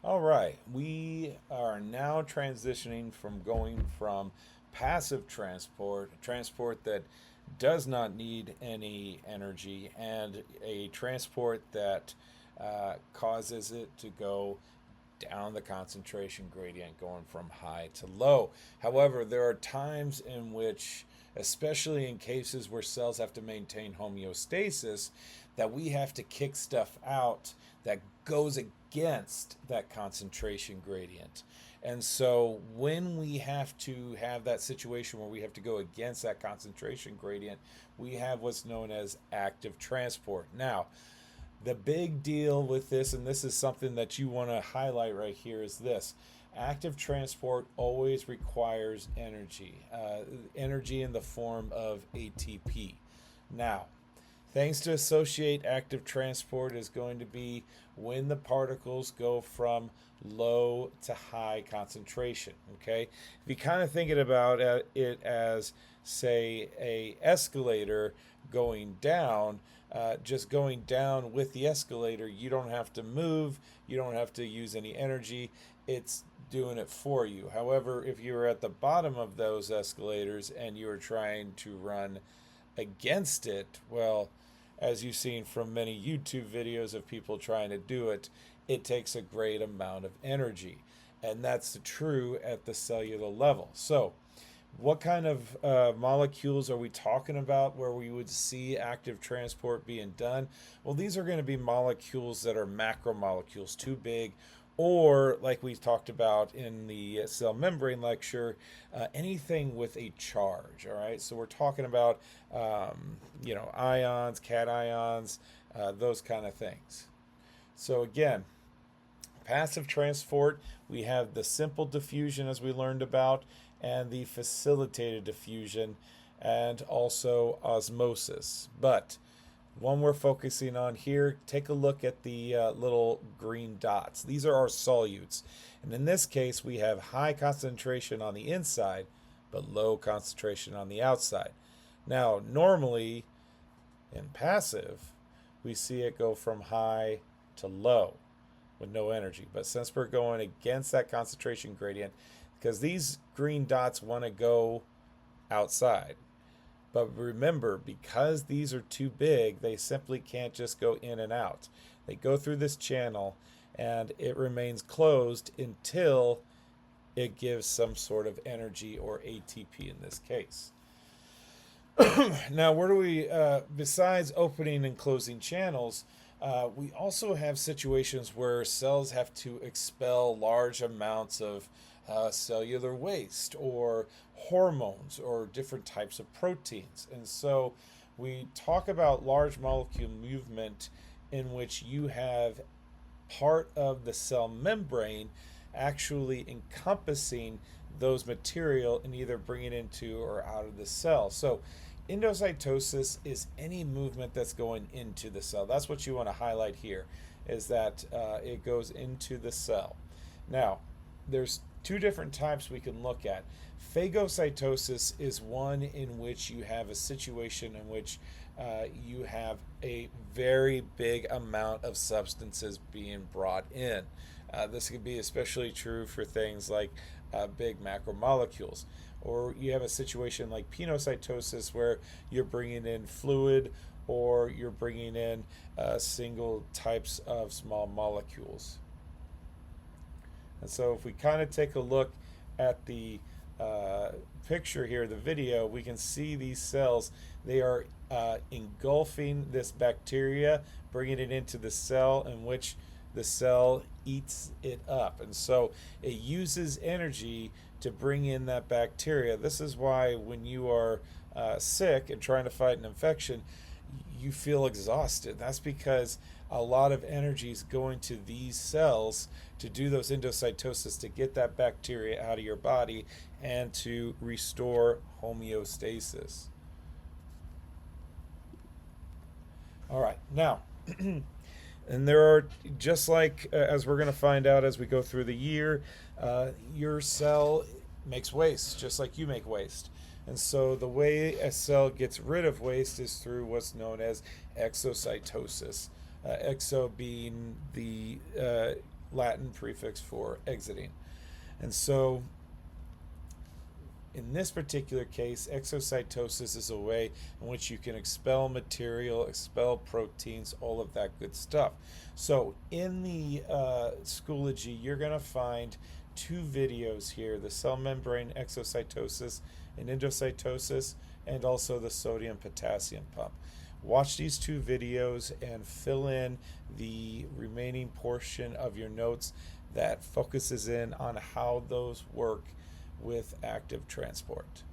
All right, we are now transitioning from going from passive transport that does not need any energy, and a transport that causes it to go down the concentration gradient, going from high to low. However, there are times in which, especially in cases where cells have to maintain homeostasis, that we have to kick stuff out that goes against that concentration gradient. And so when we have to have that situation where we have to go against that concentration gradient, we have what's known as active transport. Now, the big deal with this, and this is something that you want to highlight right here, is this: active transport always requires energy in the form of ATP. Now, things to associate active transport is going to be when the particles go from low to high concentration. Okay, if you kind of thinking about it as, say, a escalator going down, just going down with the escalator, you don't have to move, you don't have to use any energy. It's doing it for you. However, if you were at the bottom of those escalators and you were trying to run against it, well, as you've seen from many YouTube videos of people trying to do it, it takes a great amount of energy. And that's true at the cellular level. So, what kind of molecules are we talking about where we would see active transport being done? Well, these are going to be molecules that are macromolecules, too big, or like we talked about in the cell membrane lecture, anything with a charge. All right, so we're talking about ions, cations, those kind of things. So again, passive transport, we have the simple diffusion as we learned about, and the facilitated diffusion, and also osmosis. But one we're focusing on here, take a look at the little green dots. These are our solutes. And in this case, we have high concentration on the inside, but low concentration on the outside. Now, normally in passive, we see it go from high to low with no energy. But since we're going against that concentration gradient, because these green dots want to go outside. But remember, because these are too big, they simply can't just go in and out. They go through this channel and it remains closed until it gives some sort of energy, or ATP in this case. Now, where do we, besides opening and closing channels, we also have situations where cells have to expel large amounts of cellular waste or hormones or different types of proteins. And so we talk about large molecule movement in which you have part of the cell membrane actually encompassing those material and either bringing it into or out of the cell. So endocytosis is any movement that's going into the cell. That's what you want to highlight here, is that it goes into the cell. Now, there's two different types we can look at. Phagocytosis is one in which you have a situation in which you have a very big amount of substances being brought in. This could be especially true for things like big macromolecules. Or you have a situation like penocytosis where you're bringing in fluid, or you're bringing in single types of small molecules. And so if we kind of take a look at the picture here, the video, we can see these cells. They are engulfing this bacteria, bringing it into the cell, in which the cell eats it up. And so it uses energy to bring in that bacteria. This is why when you are sick and trying to fight an infection, you feel exhausted. That's because a lot of energy is going to these cells to do those endocytosis, to get that bacteria out of your body and to restore homeostasis. All right, now, and there are, just like as we're going to find out as we go through the year, your cell makes waste just like you make waste. And so the way a cell gets rid of waste is through what's known as exocytosis. Exo being the Latin prefix for exiting. And so in this particular case, exocytosis is a way in which you can expel material, expel proteins, all of that good stuff. So in the Schoology, you're going to find two videos here, the cell membrane exocytosis and endocytosis, and also the sodium potassium pump. Watch these two videos and fill in the remaining portion of your notes that focuses in on how those work with active transport.